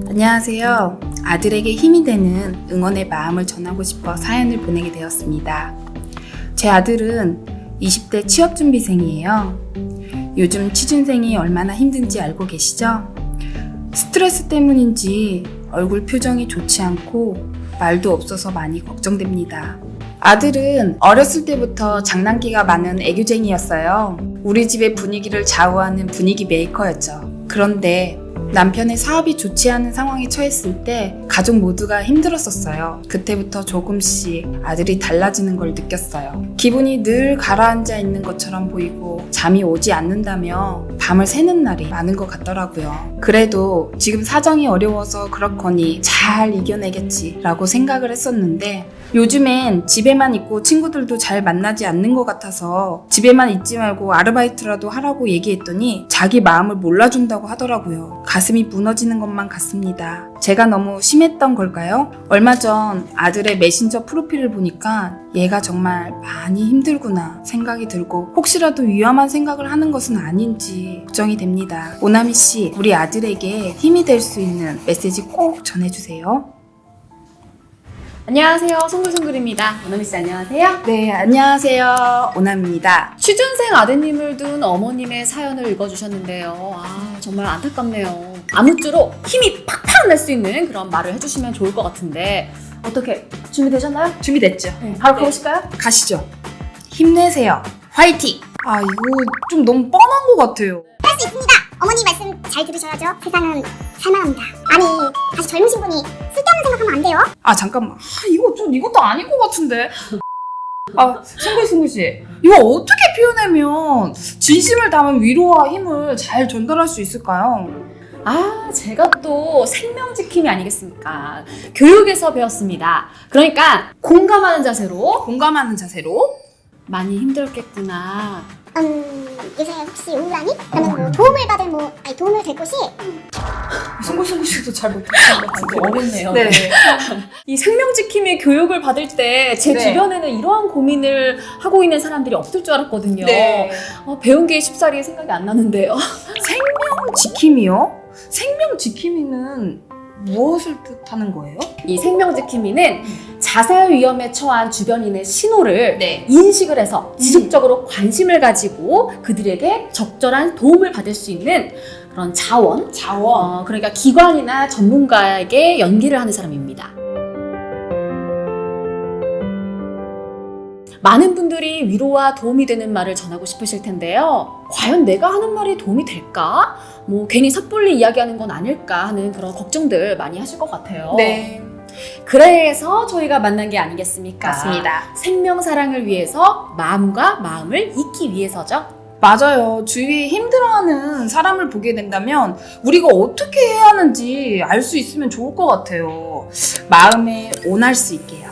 안녕하세요. 아들에게 힘이 되는 응원의 마음을 전하고 싶어 사연을 보내게 되었습니다. 제 아들은 20대 취업준비생이에요. 요즘 취준생이 얼마나 힘든지 알고 계시죠? 스트레스 때문인지 얼굴 표정이 좋지 않고 말도 없어서 많이 걱정됩니다. 아들은 어렸을 때부터 장난기가 많은 애교쟁이였어요. 우리 집의 분위기를 좌우하는 분위기 메이커였죠. 그런데 남편의 사업이 좋지 않은 상황에 처했을 때 가족 모두가 힘들었었어요. 그때부터 조금씩 아들이 달라지는 걸 느꼈어요. 기분이 늘 가라앉아 있는 것처럼 보이고 잠이 오지 않는다며 밤을 새는 날이 많은 것 같더라고요. 그래도 지금 사정이 어려워서 그렇거니 잘 이겨내겠지라고 생각을 했었는데 요즘엔 집에만 있고 친구들도 잘 만나지 않는 것 같아서 집에만 있지 말고 아르바이트라도 하라고 얘기했더니 자기 마음을 몰라준다고 하더라고요. 가슴이 무너지는 것만 같습니다. 제가 너무 심했던 걸까요? 얼마 전 아들의 메신저 프로필을 보니까 얘가 정말 많이 힘들구나 생각이 들고 혹시라도 위험한 생각을 하는 것은 아닌지 걱정이 됩니다. 오나미 씨, 우리 아들에게 힘이 될 수 있는 메시지 꼭 전해주세요. 안녕하세요. 송글송글입니다. 오나미씨 안녕하세요. 네, 안녕하세요. 오나미입니다. 취준생 아드님을 둔 어머님의 사연을 읽어주셨는데요. 정말 안타깝네요. 아무쪼록 힘이 팍팍 날 수 있는 그런 말을 해주시면 좋을 것 같은데 어떻게 준비되셨나요? 준비됐죠? 네, 바로 가보실까요? 가시죠. 힘내세요. 화이팅! 이거 좀 너무 뻔한 것 같아요. 할 수 있습니다. 어머니 말씀 잘 들으셔야죠. 세상은 살만합니다. 아니, 다시 젊으신 분이 쓸데없는 생각하면 안 돼요. 잠깐만. 이것도 아닐 것 같은데. 승글 씨. 이거 어떻게 표현하면 진심을 담은 위로와 힘을 잘 전달할 수 있을까요? 제가 또 생명지킴이 아니겠습니까? 교육에서 배웠습니다. 그러니까 공감하는 자세로 많이 힘들었겠구나. 요새 혹시 우울하니? 그러면 도움을 될 곳이 승글 씨도 잘 못하시는 것 같은데. 어렵네요. 네. 이 생명지킴이 교육을 받을 때 제 네. 주변에는 이러한 고민을 하고 있는 사람들이 없을 줄 알았거든요. 네. 배운 게 쉽사리 생각이 안 나는데요. 생명지킴이요? 생명지킴이는 무엇을 뜻하는 거예요? 이 생명지킴이는 자살 위험에 처한 주변인의 신호를 네. 인식을 해서 지속적으로 관심을 가지고 그들에게 적절한 도움을 받을 수 있는 그런 자원. 그러니까 기관이나 전문가에게 연계를 하는 사람입니다. 많은 분들이 위로와 도움이 되는 말을 전하고 싶으실 텐데요. 과연 내가 하는 말이 도움이 될까? 괜히 섣불리 이야기하는 건 아닐까 하는 그런 걱정들 많이 하실 것 같아요. 네. 그래서 저희가 만난 게 아니겠습니까? 맞습니다. 생명사랑을 위해서 마음과 마음을 잇기 위해서죠. 맞아요. 주위에 힘들어하는 사람을 보게 된다면 우리가 어떻게 해야 하는지 알 수 있으면 좋을 것 같아요. 마음에 온할 수 있게요.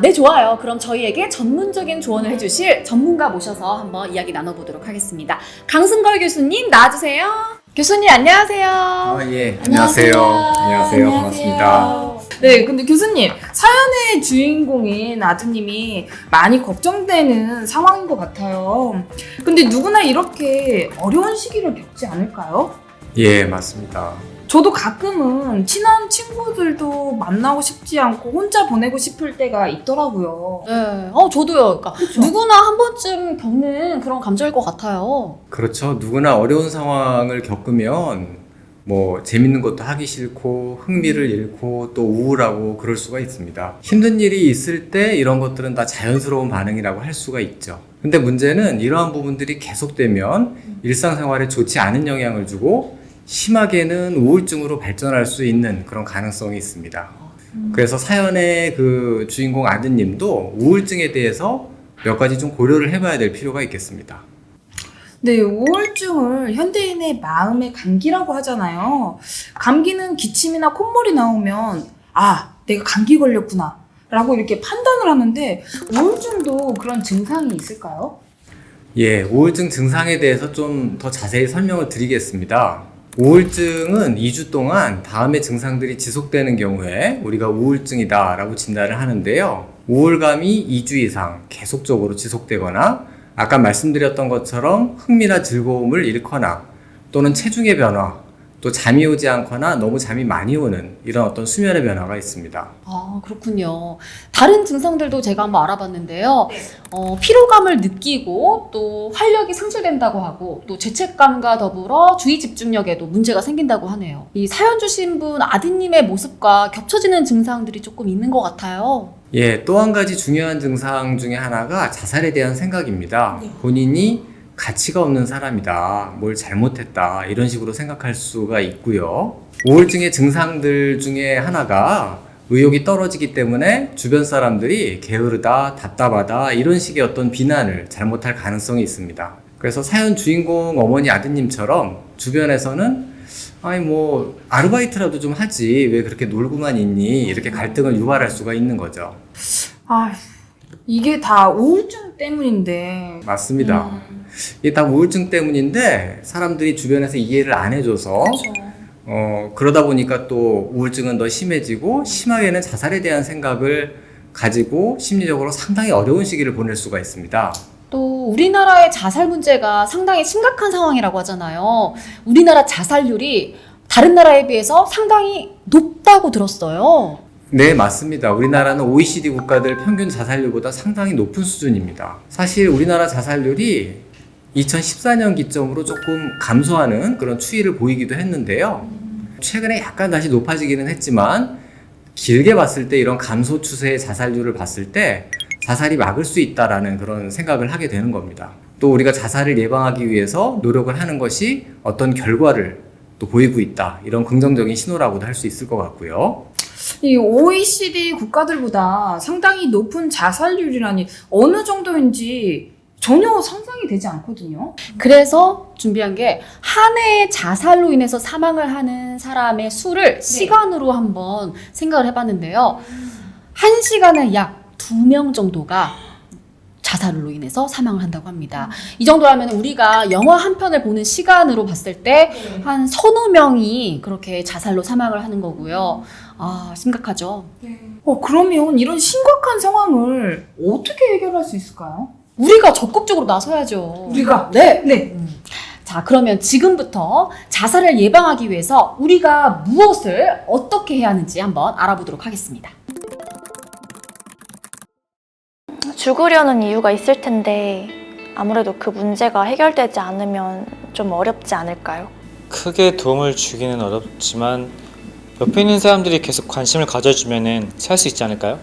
네, 좋아요. 그럼 저희에게 전문적인 조언을 해주실 전문가 모셔서 한번 이야기 나눠보도록 하겠습니다. 강승걸 교수님 나와주세요. 교수님 안녕하세요. 예, 안녕하세요. 안녕하세요. 반갑습니다. 네, 근데 교수님, 사연의 주인공인 아드님이 많이 걱정되는 상황인 것 같아요. 근데 누구나 이렇게 어려운 시기를 겪지 않을까요? 예, 맞습니다. 저도 가끔은 친한 친구들도 만나고 싶지 않고 혼자 보내고 싶을 때가 있더라고요. 네, 저도요. 그러니까 누구나 한 번쯤 겪는 그런 감정일 것 같아요. 그렇죠. 누구나 어려운 상황을 겪으면 재밌는 것도 하기 싫고 흥미를 잃고 또 우울하고 그럴 수가 있습니다. 힘든 일이 있을 때 이런 것들은 다 자연스러운 반응이라고 할 수가 있죠. 근데 문제는 이러한 부분들이 계속되면 일상생활에 좋지 않은 영향을 주고 심하게는 우울증으로 발전할 수 있는 그런 가능성이 있습니다. 그래서 사연의 그 주인공 아드님도 우울증에 대해서 몇 가지 좀 고려를 해봐야 될 필요가 있겠습니다. 네, 우울증을 현대인의 마음의 감기라고 하잖아요. 감기는 기침이나 콧물이 나오면 내가 감기 걸렸구나 라고 이렇게 판단을 하는데 우울증도 그런 증상이 있을까요? 예, 우울증 증상에 대해서 좀 더 자세히 설명을 드리겠습니다. 우울증은 2주 동안 다음의 증상들이 지속되는 경우에 우리가 우울증이다 라고 진단을 하는데요. 우울감이 2주 이상 계속적으로 지속되거나 아까 말씀드렸던 것처럼 흥미나 즐거움을 잃거나 또는 체중의 변화 또 잠이 오지 않거나 너무 잠이 많이 오는 이런 어떤 수면의 변화가 있습니다. 아, 그렇군요. 다른 증상들도 제가 한번 알아봤는데요. 피로감을 느끼고 또 활력이 상실된다고 하고 또 죄책감과 더불어 주의 집중력에도 문제가 생긴다고 하네요. 이 사연 주신 분 아드님의 모습과 겹쳐지는 증상들이 조금 있는 것 같아요. 예, 또 한 가지 중요한 증상 중에 하나가 자살에 대한 생각입니다. 본인이 가치가 없는 사람이다, 뭘 잘못했다 이런 식으로 생각할 수가 있고요. 우울증의 증상들 중에 하나가 의욕이 떨어지기 때문에 주변 사람들이 게으르다, 답답하다 이런 식의 어떤 비난을 잘못할 가능성이 있습니다. 그래서 사연 주인공 어머니 아드님처럼 주변에서는 아니 뭐 아르바이트라도 좀 하지 왜 그렇게 놀고만 있니 이렇게 갈등을 유발할 수가 있는 거죠. 아, 이게 다 우울증 때문인데. 맞습니다. 이게 다 우울증 때문인데 사람들이 주변에서 이해를 안 해줘서 그러다 보니까 또 우울증은 더 심해지고 심하게는 자살에 대한 생각을 가지고 심리적으로 상당히 어려운 시기를 보낼 수가 있습니다. 또 우리나라의 자살 문제가 상당히 심각한 상황이라고 하잖아요. 우리나라 자살률이 다른 나라에 비해서 상당히 높다고 들었어요. 네, 맞습니다. 우리나라는 OECD 국가들 평균 자살률보다 상당히 높은 수준입니다. 사실 우리나라 자살률이 2014년 기점으로 조금 감소하는 그런 추이를 보이기도 했는데요. 최근에 약간 다시 높아지기는 했지만 길게 봤을 때 이런 감소 추세의 자살률을 봤을 때 자살이 막을 수 있다라는 그런 생각을 하게 되는 겁니다. 또 우리가 자살을 예방하기 위해서 노력을 하는 것이 어떤 결과를 또 보이고 있다. 이런 긍정적인 신호라고도 할 수 있을 것 같고요. 이 OECD 국가들보다 상당히 높은 자살률이라니 어느 정도인지 전혀 상상이 되지 않거든요. 그래서 준비한 게 한 해의 자살로 인해서 사망을 하는 사람의 수를 시간으로 한번 생각을 해봤는데요. 한 시간에 약 2명 정도가 자살로 인해서 사망을 한다고 합니다. 이 정도라면 우리가 영화 한 편을 보는 시간으로 봤을 때 한 서너 명이 그렇게 자살로 사망을 하는 거고요. 아, 심각하죠. 그러면 이런 심각한 상황을 어떻게 해결할 수 있을까요? 우리가 적극적으로 나서야죠. 우리가? 네. 네. 자, 그러면 지금부터 자살을 예방하기 위해서 우리가 무엇을 어떻게 해야 하는지 한번 알아보도록 하겠습니다. 죽으려는 이유가 있을 텐데 아무래도 그 문제가 해결되지 않으면 좀 어렵지 않을까요? 크게 도움을 주기는 어렵지만 옆에 있는 사람들이 계속 관심을 가져주면은 살 수 있지 않을까요?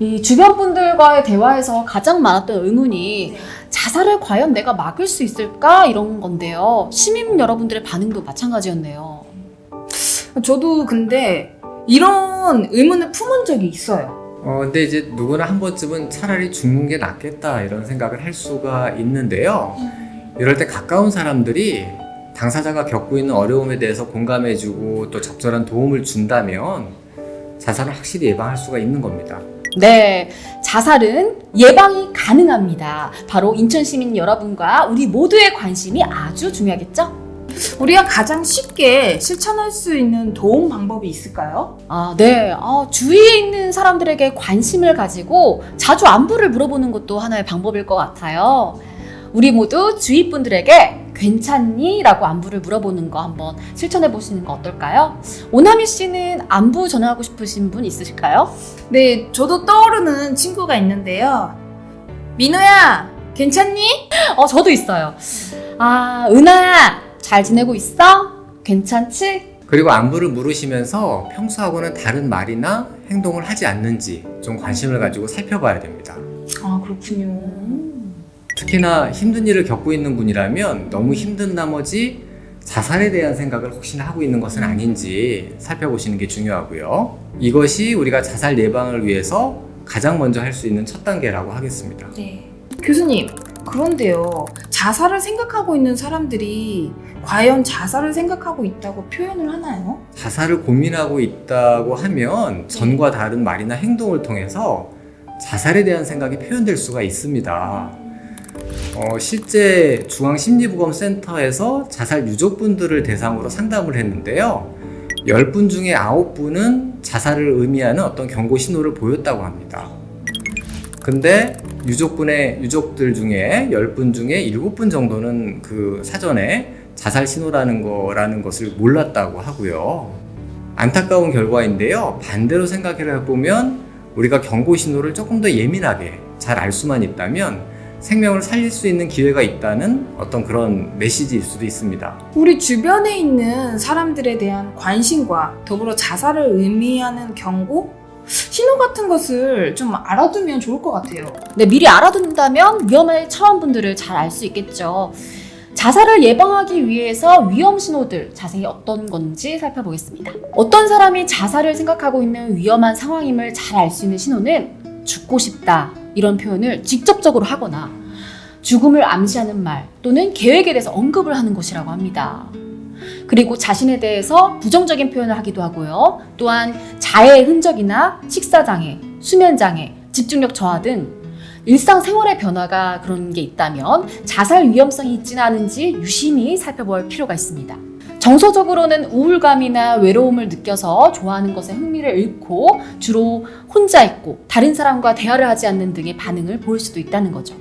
이 주변 분들과의 대화에서 가장 많았던 의문이 자살을 과연 내가 막을 수 있을까? 이런 건데요. 시민 여러분들의 반응도 마찬가지였네요. 저도 근데 이런 의문을 품은 적이 있어요. 근데 이제 누구나 한 번쯤은 차라리 죽는 게 낫겠다 이런 생각을 할 수가 있는데요. 이럴 때 가까운 사람들이 당사자가 겪고 있는 어려움에 대해서 공감해주고 또 적절한 도움을 준다면 자살은 확실히 예방할 수가 있는 겁니다. 네, 자살은 예방이 가능합니다. 바로 인천 시민 여러분과 우리 모두의 관심이 아주 중요하겠죠? 우리가 가장 쉽게 실천할 수 있는 도움 방법이 있을까요? 네. 주위에 있는 사람들에게 관심을 가지고 자주 안부를 물어보는 것도 하나의 방법일 것 같아요. 우리 모두 주위 분들에게 괜찮니? 라고 안부를 물어보는 거 한번 실천해 보시는 거 어떨까요? 오나미 씨는 안부 전하고 싶으신 분 있으실까요? 네, 저도 떠오르는 친구가 있는데요. 민호야, 괜찮니? 저도 있어요. 은하야, 잘 지내고 있어? 괜찮지? 그리고 안부를 물으시면서 평소하고는 다른 말이나 행동을 하지 않는지 좀 관심을 가지고 살펴봐야 됩니다. 그렇군요. 특히나 힘든 일을 겪고 있는 분이라면 너무 힘든 나머지 자살에 대한 생각을 혹시나 하고 있는 것은 아닌지 살펴보시는 게 중요하고요. 이것이 우리가 자살 예방을 위해서 가장 먼저 할 수 있는 첫 단계라고 하겠습니다. 네. 교수님, 그런데요. 자살을 생각하고 있는 사람들이 과연 자살을 생각하고 있다고 표현을 하나요? 자살을 고민하고 있다고 하면 전과 다른 말이나 행동을 통해서 자살에 대한 생각이 표현될 수가 있습니다. 실제 중앙심리부검센터에서 자살 유족분들을 대상으로 상담을 했는데요. 10분 중에 9분은 자살을 의미하는 어떤 경고 신호를 보였다고 합니다. 근데 유족들 중에 10분 중에 7분 정도는 그 사전에 자살 신호라는 것을 몰랐다고 하고요. 안타까운 결과인데요. 반대로 생각해 보면 우리가 경고 신호를 조금 더 예민하게 잘 알 수만 있다면 생명을 살릴 수 있는 기회가 있다는 어떤 그런 메시지일 수도 있습니다. 우리 주변에 있는 사람들에 대한 관심과 더불어 자살을 의미하는 경고, 신호 같은 것을 좀 알아두면 좋을 것 같아요. 네, 미리 알아둔다면 위험에 처한 분들을 잘 알 수 있겠죠. 자살을 예방하기 위해서 위험 신호들 자세히 어떤 건지 살펴보겠습니다. 어떤 사람이 자살을 생각하고 있는 위험한 상황임을 잘 알 수 있는 신호는 죽고 싶다 이런 표현을 직접적으로 하거나 죽음을 암시하는 말 또는 계획에 대해서 언급을 하는 것이라고 합니다. 그리고 자신에 대해서 부정적인 표현을 하기도 하고요. 또한 자해의 흔적이나 식사장애, 수면장애, 집중력 저하 등 일상생활의 변화가 그런 게 있다면 자살 위험성이 있지는 않은지 유심히 살펴볼 필요가 있습니다. 정서적으로는 우울감이나 외로움을 느껴서 좋아하는 것에 흥미를 잃고 주로 혼자 있고 다른 사람과 대화를 하지 않는 등의 반응을 보일 수도 있다는 거죠.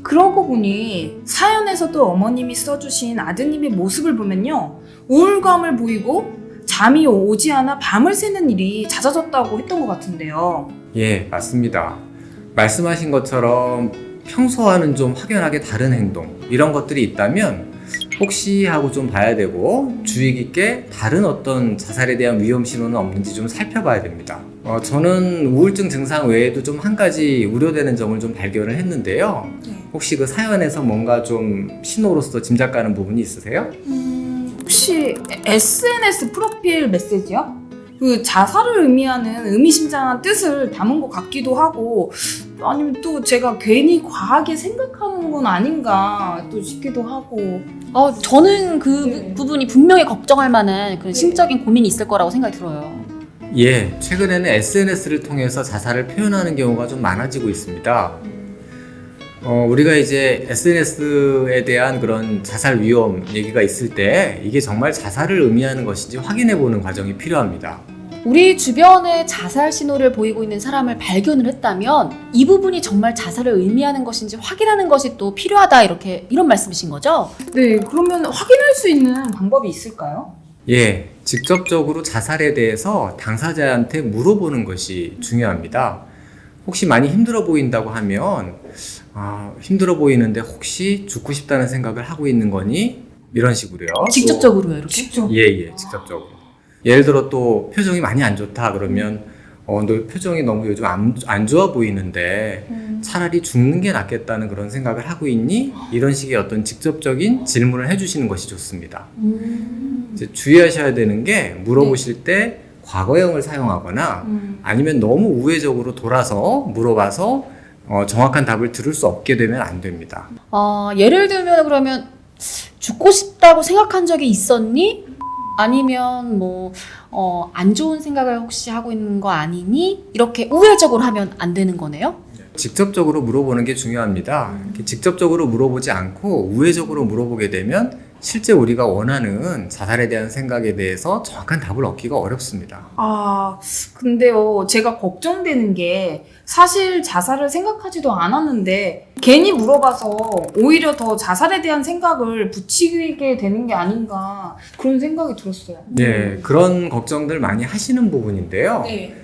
그러고 보니 사연에서도 어머님이 써주신 아드님의 모습을 보면요. 우울감을 보이고 잠이 오지 않아 밤을 새는 일이 잦아졌다고 했던 것 같은데요. 예, 맞습니다. 말씀하신 것처럼 평소와는 좀 확연하게 다른 행동, 이런 것들이 있다면 혹시 하고 좀 봐야 되고 주의 깊게 다른 어떤 자살에 대한 위험 신호는 없는지 좀 살펴봐야 됩니다. 저는 우울증 증상 외에도 좀 한 가지 우려되는 점을 좀 발견을 했는데요. 혹시 그 사연에서 뭔가 좀 신호로서 짐작 가는 부분이 있으세요? 혹시 SNS 프로필 메시지요? 그 자살을 의미하는 의미심장한 뜻을 담은 것 같기도 하고 아니면 또 제가 괜히 과하게 생각하는 건 아닌가 또 싶기도 하고 저는 그 네. 부분이 분명히 걱정할 만한 그런 심적인 고민이 있을 거라고 생각이 들어요. 예, 최근에는 SNS를 통해서 자살을 표현하는 경우가 좀 많아지고 있습니다. 우리가 이제 SNS에 대한 그런 자살 위험 얘기가 있을 때 이게 정말 자살을 의미하는 것인지 확인해 보는 과정이 필요합니다. 우리 주변에 자살 신호를 보이고 있는 사람을 발견을 했다면 이 부분이 정말 자살을 의미하는 것인지 확인하는 것이 또 필요하다 이런 말씀이신 거죠? 네, 그러면 확인할 수 있는 방법이 있을까요? 예, 직접적으로 자살에 대해서 당사자한테 물어보는 것이 중요합니다. 혹시 많이 힘들어 보인다고 하면 힘들어 보이는데 혹시 죽고 싶다는 생각을 하고 있는 거니? 이런 식으로요. 직접적으로요, 이렇게? 직접. 예, 직접적으로. 예를 들어 또 표정이 많이 안 좋다 그러면 너 표정이 너무 요즘 안 좋아 보이는데 차라리 죽는 게 낫겠다는 그런 생각을 하고 있니? 이런 식의 어떤 직접적인 질문을 해주시는 것이 좋습니다. 이제 주의하셔야 되는 게 물어보실 때 과거형을 사용하거나 아니면 너무 우회적으로 돌아서 물어봐서 정확한 답을 들을 수 없게 되면 안 됩니다. 예를 들면 그러면 죽고 싶다고 생각한 적이 있었니? 아니면 안 좋은 생각을 혹시 하고 있는 거 아니니? 이렇게 우회적으로 하면 안 되는 거네요? 직접적으로 물어보는 게 중요합니다. 이렇게 직접적으로 물어보지 않고 우회적으로 물어보게 되면 실제 우리가 원하는 자살에 대한 생각에 대해서 정확한 답을 얻기가 어렵습니다. 근데요, 제가 걱정되는 게 사실 자살을 생각하지도 않았는데 괜히 물어봐서 오히려 더 자살에 대한 생각을 붙이게 되는 게 아닌가 그런 생각이 들었어요. 네, 그런 걱정들 많이 하시는 부분인데요. 네.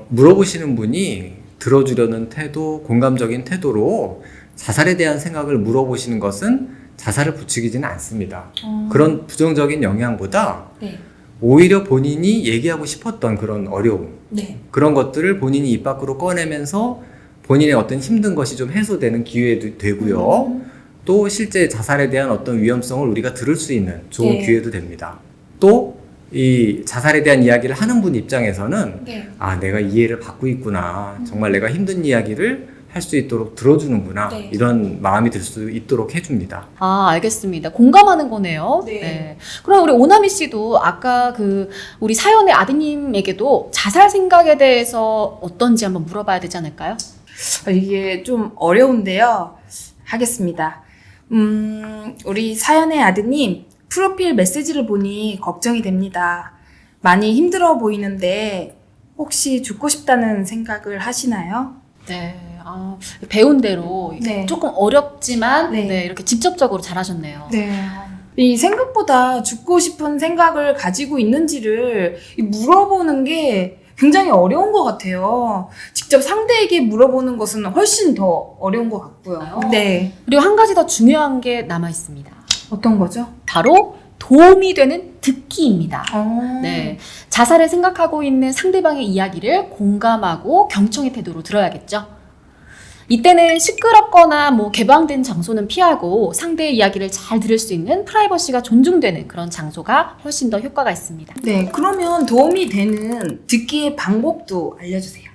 물어보시는 분이 들어주려는 태도, 공감적인 태도로 자살에 대한 생각을 물어보시는 것은 자살을 부추기지는 않습니다. 그런 부정적인 영향보다 네. 오히려 본인이 얘기하고 싶었던 그런 어려움, 네. 그런 것들을 본인이 입 밖으로 꺼내면서 본인의 어떤 힘든 것이 좀 해소되는 기회도 되고요. 또 실제 자살에 대한 어떤 위험성을 우리가 들을 수 있는 좋은 네. 기회도 됩니다. 또 이 자살에 대한 이야기를 하는 분 입장에서는 네. 내가 이해를 받고 있구나. 정말 내가 힘든 이야기를 할 수 있도록 들어주는구나. 네. 이런 마음이 들 수 있도록 해줍니다. 알겠습니다. 공감하는 거네요. 네. 그럼 우리 오나미 씨도 아까 우리 사연의 아드님에게도 자살 생각에 대해서 어떤지 한번 물어봐야 되지 않을까요? 이게 좀 어려운데요. 하겠습니다. 우리 사연의 아드님 프로필 메시지를 보니 걱정이 됩니다. 많이 힘들어 보이는데 혹시 죽고 싶다는 생각을 하시나요? 네. 배운 대로 네. 조금 어렵지만 네. 이렇게 직접적으로 잘하셨네요. 네. 이 생각보다 죽고 싶은 생각을 가지고 있는지를 물어보는 게 굉장히 어려운 것 같아요. 직접 상대에게 물어보는 것은 훨씬 더 어려운 것 같고요. 네. 그리고 한 가지 더 중요한 게 남아 있습니다. 어떤 거죠? 바로 도움이 되는 듣기입니다. 어. 네, 자살을 생각하고 있는 상대방의 이야기를 공감하고 경청의 태도로 들어야겠죠. 이때는 시끄럽거나 개방된 장소는 피하고 상대의 이야기를 잘 들을 수 있는 프라이버시가 존중되는 그런 장소가 훨씬 더 효과가 있습니다. 네, 그러면 도움이 되는 듣기의 방법도 알려주세요.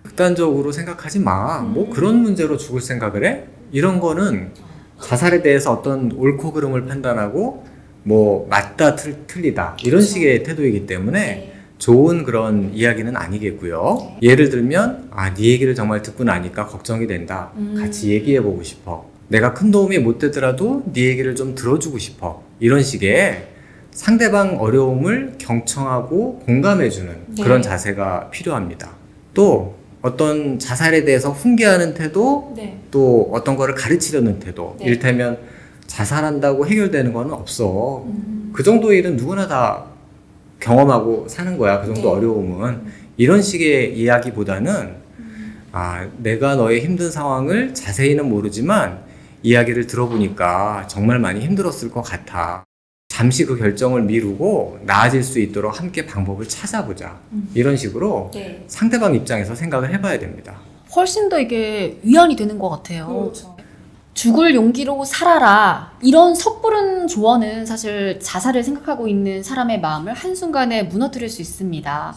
극단적으로 생각하지 마. 뭐 그런 문제로 죽을 생각을 해? 이런 거는 자살에 대해서 어떤 옳고 그름을 판단하고 뭐 맞다 틀리다 이런 식의 태도이기 때문에 좋은 그런 이야기는 아니겠고요. 예를 들면 네 얘기를 정말 듣고 나니까 걱정이 된다. 같이 얘기해보고 싶어. 내가 큰 도움이 못 되더라도 네 얘기를 좀 들어주고 싶어. 이런 식의 상대방 어려움을 경청하고 공감해주는 그런 자세가 필요합니다. 또 어떤 자살에 대해서 훈계하는 태도, 또 어떤 거를 가르치려는 태도. 이를테면 자살한다고 해결되는 건 없어. 그 정도 일은 누구나 다 경험하고 사는 거야. 그 정도 어려움은. 이런 식의 이야기보다는 내가 너의 힘든 상황을 자세히는 모르지만 이야기를 들어보니까 정말 많이 힘들었을 것 같아. 잠시 그 결정을 미루고 나아질 수 있도록 함께 방법을 찾아보자. 이런 식으로 상대방 입장에서 생각을 해봐야 됩니다. 훨씬 더 이게 위안이 되는 것 같아요. 죽을 용기로 살아라. 이런 섣부른 조언은 사실 자살을 생각하고 있는 사람의 마음을 한순간에 무너뜨릴 수 있습니다.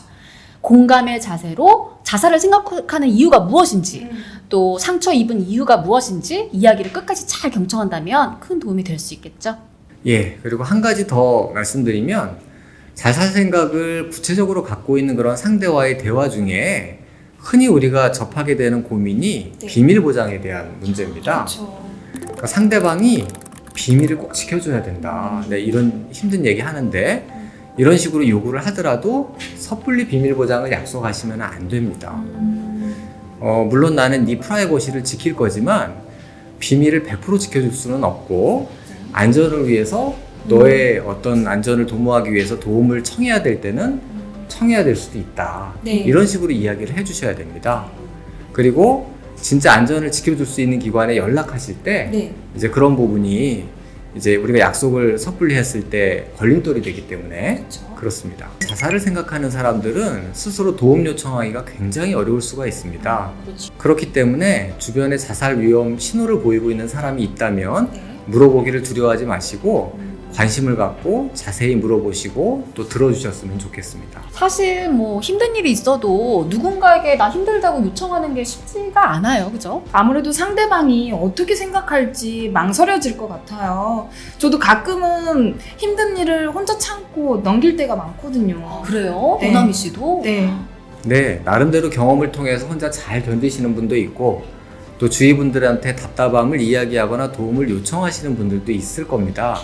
공감의 자세로 자살을 생각하는 이유가 무엇인지, 또 상처 입은 이유가 무엇인지 이야기를 끝까지 잘 경청한다면 큰 도움이 될 수 있겠죠. 예, 그리고 한 가지 더 말씀드리면 자살 생각을 구체적으로 갖고 있는 그런 상대와의 대화 중에 흔히 우리가 접하게 되는 고민이 비밀 보장에 대한 문제입니다. 그러니까 상대방이 비밀을 꼭 지켜줘야 된다. 이런 힘든 얘기 하는데 이런 식으로 요구를 하더라도 섣불리 비밀 보장을 약속하시면 안 됩니다. 물론 나는 네 프라이버시를 지킬 거지만 비밀을 100% 지켜줄 수는 없고 안전을 위해서 너의 어떤 안전을 도모하기 위해서 도움을 청해야 될 때는 청해야 될 수도 있다. 이런 식으로 이야기를 해주셔야 됩니다. 그리고 진짜 안전을 지켜줄 수 있는 기관에 연락하실 때 이제 그런 부분이 이제 우리가 약속을 섣불리 했을 때 걸림돌이 되기 때문에 그렇습니다. 자살을 생각하는 사람들은 스스로 도움 요청하기가 굉장히 어려울 수가 있습니다. 그렇기 때문에 주변에 자살 위험 신호를 보이고 있는 사람이 있다면 물어보기를 두려워하지 마시고 관심을 갖고 자세히 물어보시고 또 들어주셨으면 좋겠습니다. 사실 힘든 일이 있어도 누군가에게 나 힘들다고 요청하는 게 쉽지가 않아요. 그죠? 아무래도 상대방이 어떻게 생각할지 망설여질 것 같아요. 저도 가끔은 힘든 일을 혼자 참고 넘길 때가 많거든요. 그래요? 네. 오나미 씨도? 네, 나름대로 경험을 통해서 혼자 잘 견디시는 분도 있고 또 주위 분들한테 답답함을 이야기하거나 도움을 요청하시는 분들도 있을 겁니다.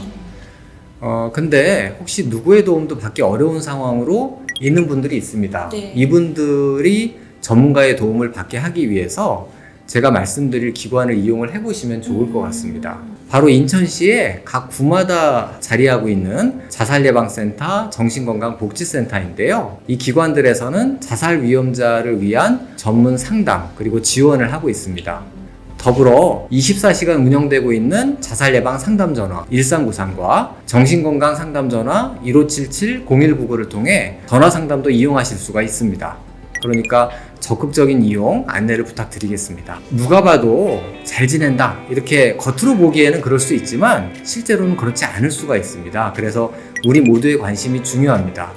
근데 혹시 누구의 도움도 받기 어려운 상황으로 있는 분들이 있습니다. 이분들이 전문가의 도움을 받게 하기 위해서 제가 말씀드릴 기관을 이용을 해보시면 좋을 것 같습니다. 바로 인천시에 각 구마다 자리하고 있는 자살예방센터, 정신건강복지센터인데요. 이 기관들에서는 자살 위험자를 위한 전문 상담 그리고 지원을 하고 있습니다. 더불어 24시간 운영되고 있는 자살예방 상담전화 1393과 정신건강 상담전화 1577-0199를 통해 전화상담도 이용하실 수가 있습니다. 그러니까 적극적인 이용 안내를 부탁드리겠습니다. 누가 봐도 잘 지낸다 이렇게 겉으로 보기에는 그럴 수 있지만 실제로는 그렇지 않을 수가 있습니다. 그래서 우리 모두의 관심이 중요합니다.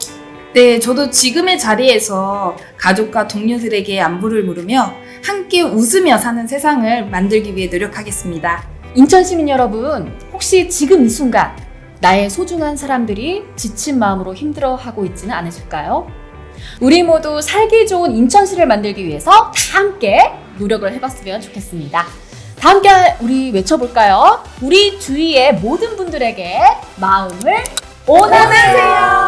네, 저도 지금의 자리에서 가족과 동료들에게 안부를 물으며 함께 웃으며 사는 세상을 만들기 위해 노력하겠습니다. 인천 시민 여러분, 혹시 지금 이 순간 나의 소중한 사람들이 지친 마음으로 힘들어하고 있지는 않으실까요? 우리 모두 살기 좋은 인천시를 만들기 위해서 다 함께 노력을 해봤으면 좋겠습니다. 다 함께 우리 외쳐볼까요? 우리 주위의 모든 분들에게 마음을 오나세요.